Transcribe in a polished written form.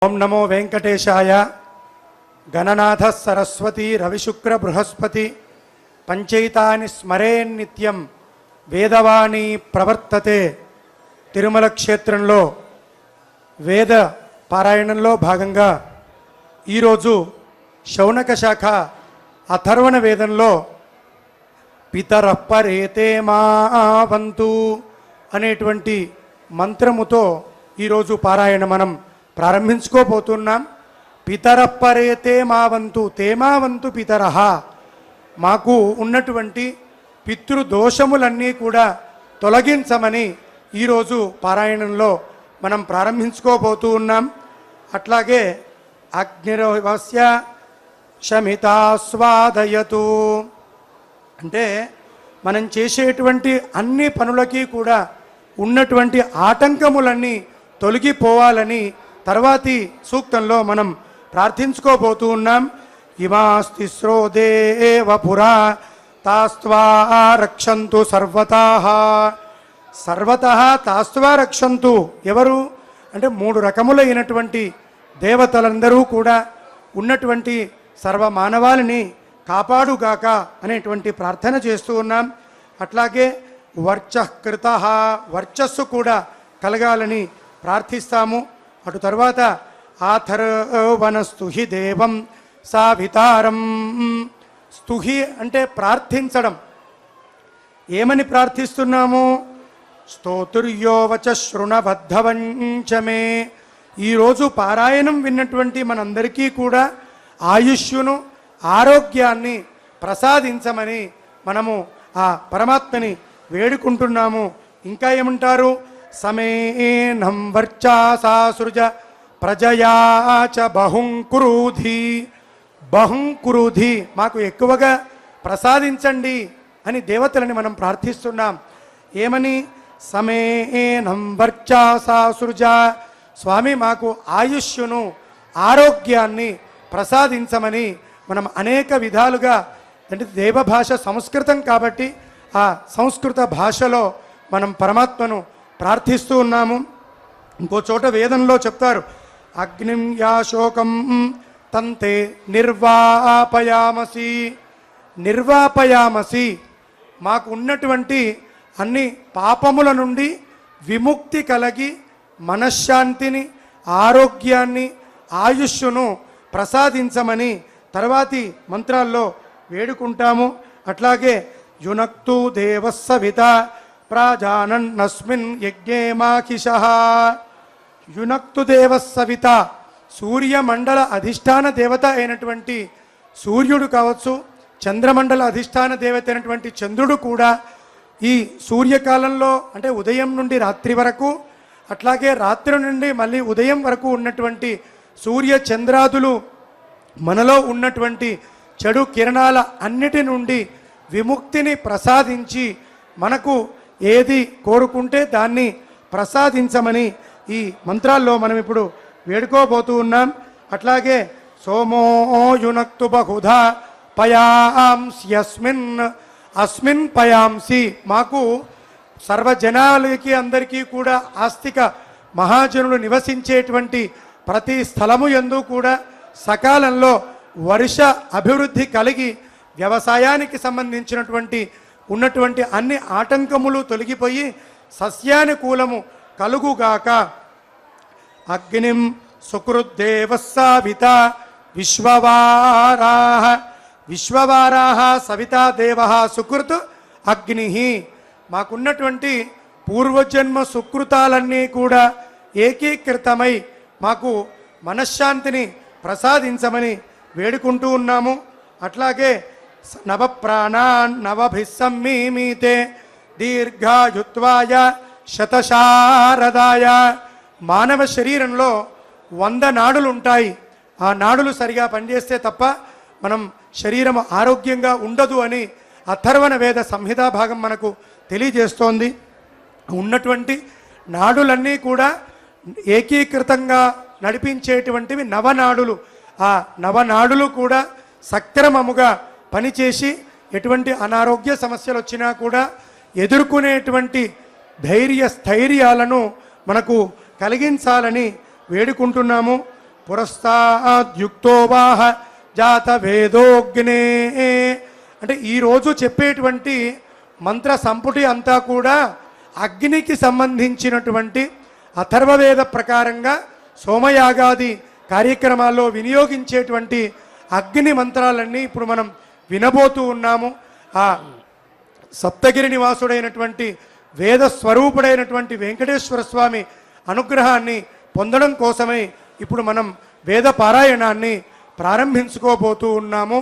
ओं नमो वेंकटेशाय। गणनाथ सरस्वती रविशुक्र बृहस्पति पंचैतानि स्मरेन् नित्यं वेदवाणी प्रवर्तते। तिरुमल क्षेत्రంలో వేద పారాయణంలో భాగంగా ఈరోజు శౌనక శాఖ అథర్వణ వేదంలో పితరప్పరేతే మావంతు అనేటువంటి మంత్రముతో ఈరోజు పారాయణ మనం ప్రారంభించుకోబోతున్నాం. పితరప్పరేతే మావంతు తేమావంతు పితరహ, మాకు ఉన్నటువంటి పితృదోషములన్నీ కూడా తొలగించమని ఈరోజు పారాయణంలో మనం ప్రారంభించుకోబోతూ ఉన్నాం. అట్లాగే అగ్నిరవస్య శమితాస్వాదయతు అంటే మనం చేసేటువంటి అన్ని పనులకి కూడా ఉన్నటువంటి ఆటంకములన్నీ తొలగిపోవాలని తర్వాతి సూక్తంలో మనం ప్రార్థించుకోబోతూ ఉన్నాం. ఇమాస్తిస్రో దేవపురా తాస్త్వా రక్షంతు సర్వతః. సర్వతః తాస్త్వా రక్షంతు ఎవరు అంటే మూడు రకములైనటువంటి దేవతలందరూ కూడా ఉన్నటువంటి సర్వ మానవాళిని కాపాడుగాక అనేటువంటి ప్రార్థన చేస్తూ ఉన్నాం. అట్లాగే వర్చకృత వర్చస్సు కూడా కలగాలని ప్రార్థిస్తాము. అటు తర్వాత ఆథర్వనస్తుహి దేవం సావితారం. స్తుహి అంటే ప్రార్థించడం. ఏమని ప్రార్థిస్తున్నాము? స్తోతుర్యోవచ శృణబద్ధవంచమే. ఈరోజు పారాయణం విన్నటువంటి మనందరికీ కూడా ఆయుష్యును ఆరోగ్యాన్ని ప్రసాదించమని మనము ఆ పరమాత్మని వేడుకుంటున్నాము. ఇంకా ఏమంటారు? సమేనం వర్చాసాసృజ ప్రజయాచ బహుంకురుధి. బహుంకురుధి మాకు ఎక్కువగా ప్రసాదించండి అని దేవతలని మనం ప్రార్థిస్తున్నాం. ఏమని? సమేనం వర్చాసాసృజ, స్వామి మాకు ఆయుష్యును ఆరోగ్యాన్ని ప్రసాదించమని మనం అనేక విధాలుగా, అంటే దేవభాష సంస్కృతం కాబట్టి ఆ సంస్కృత భాషలో మనం పరమాత్మను ప్రార్థిస్తూ ఉన్నాము. ఇంకో చోట వేదంలో చెప్తారు, అగ్నిం యాశోకం తంతే నిర్వాపయామసి. నిర్వాపయామసి మాకు ఉన్నటువంటి అన్ని పాపముల నుండి విముక్తి కలిగి మనశ్శాంతిని ఆరోగ్యాన్ని ఆయుష్ను ప్రసాదించమని తర్వాతి మంత్రాల్లో వేడుకుంటాము. అట్లాగే యునక్తు దేవస్సవిత ప్రాజానన్నస్మిన్ యజ్ఞే మాకిషః. యునక్తు దేవస్సవిత సూర్యమండల అధిష్టాన దేవత అయినటువంటి సూర్యుడు కావచ్చు, చంద్రమండల అధిష్టాన దేవత అయినటువంటి చంద్రుడు కూడా ఈ సూర్యకాలంలో అంటే ఉదయం నుండి రాత్రి వరకు, అట్లాగే రాత్రి నుండి మళ్ళీ ఉదయం వరకు ఉన్నటువంటి సూర్య చంద్రాదులు మనలో ఉన్నటువంటి చెడు కిరణాల అన్నిటి నుండి విముక్తిని ప్రసాదించి మనకు ఏది కోరుకుంటే దాన్ని ప్రసాదించమని ఈ మంత్రాల్లో మనం ఇప్పుడు వేడుకోబోతూ ఉన్నాం. అట్లాగే సోమో యునక్తు బహుధా పయాంస్యస్మిన్ అస్మిన్ పయాంసి. మాకు సర్వజనాలకి అందరికీ కూడా ఆస్తిక మహాజనులు నివసించేటువంటి ప్రతి స్థలము యందు కూడా సకాలంలో వర్ష అభివృద్ధి కలిగి వ్యవసాయానికి సంబంధించినటువంటి ఉన్నటువంటి అన్ని ఆటంకములు తొలగిపోయి సస్యానుకూలము కలుగుగాక. అగ్నిం సుకృద్దేవస్సావిత విశ్వవారాహ. విశ్వవారాహ సవితా దేవ సుకృత్ అగ్ని. మాకున్నటువంటి పూర్వజన్మ సుకృతాలన్నీ కూడా ఏకీకృతమై మాకు మనశ్శాంతిని ప్రసాదించమని వేడుకుంటూ ఉన్నాము. అట్లాగే నవప్రాణాన్ నవభిస్సమ్మీమీతే దీర్ఘాయుత్వాయ శతశారదాయ. మానవ శరీరంలో 100 నాడులు ఉంటాయి. ఆ నాడులు సరిగా పనిచేస్తే తప్ప మనం శరీరం ఆరోగ్యంగా ఉండదు అని అథర్వణ వేద సంహితా భాగం మనకు తెలియజేస్తోంది. ఉన్నటువంటి నాడులన్నీ కూడా ఏకీకృతంగా నడిపించేటువంటివి నవనాడులు. ఆ నవనాడులు కూడా సక్రమముగా పనిచేసి ఎటువంటి అనారోగ్య సమస్యలు వచ్చినా కూడా ఎదుర్కొనేటువంటి ధైర్య స్థైర్యాలను మనకు కలిగించాలని వేడుకుంటున్నాము. పురస్తాద్యుక్తో వాహ జాత వేదోగ్నే. అంటే ఈరోజు చెప్పేటువంటి మంత్ర సంపుటి అంతా కూడా అగ్నికి సంబంధించినటువంటి అథర్వవేద ప్రకారంగా సోమయాగాది కార్యక్రమాల్లో వినియోగించేటువంటి అగ్ని మంత్రాలన్నీ ఇప్పుడు మనం వినబోతూ ఉన్నాము. ఆ సప్తగిరి నివాసుడైనటువంటి వేద స్వరూపుడైనటువంటి వెంకటేశ్వర స్వామి అనుగ్రహాన్ని పొందడం కోసమై ఇప్పుడు మనం వేద పారాయణాన్ని ప్రారంభించుకోబోతూ ఉన్నాము.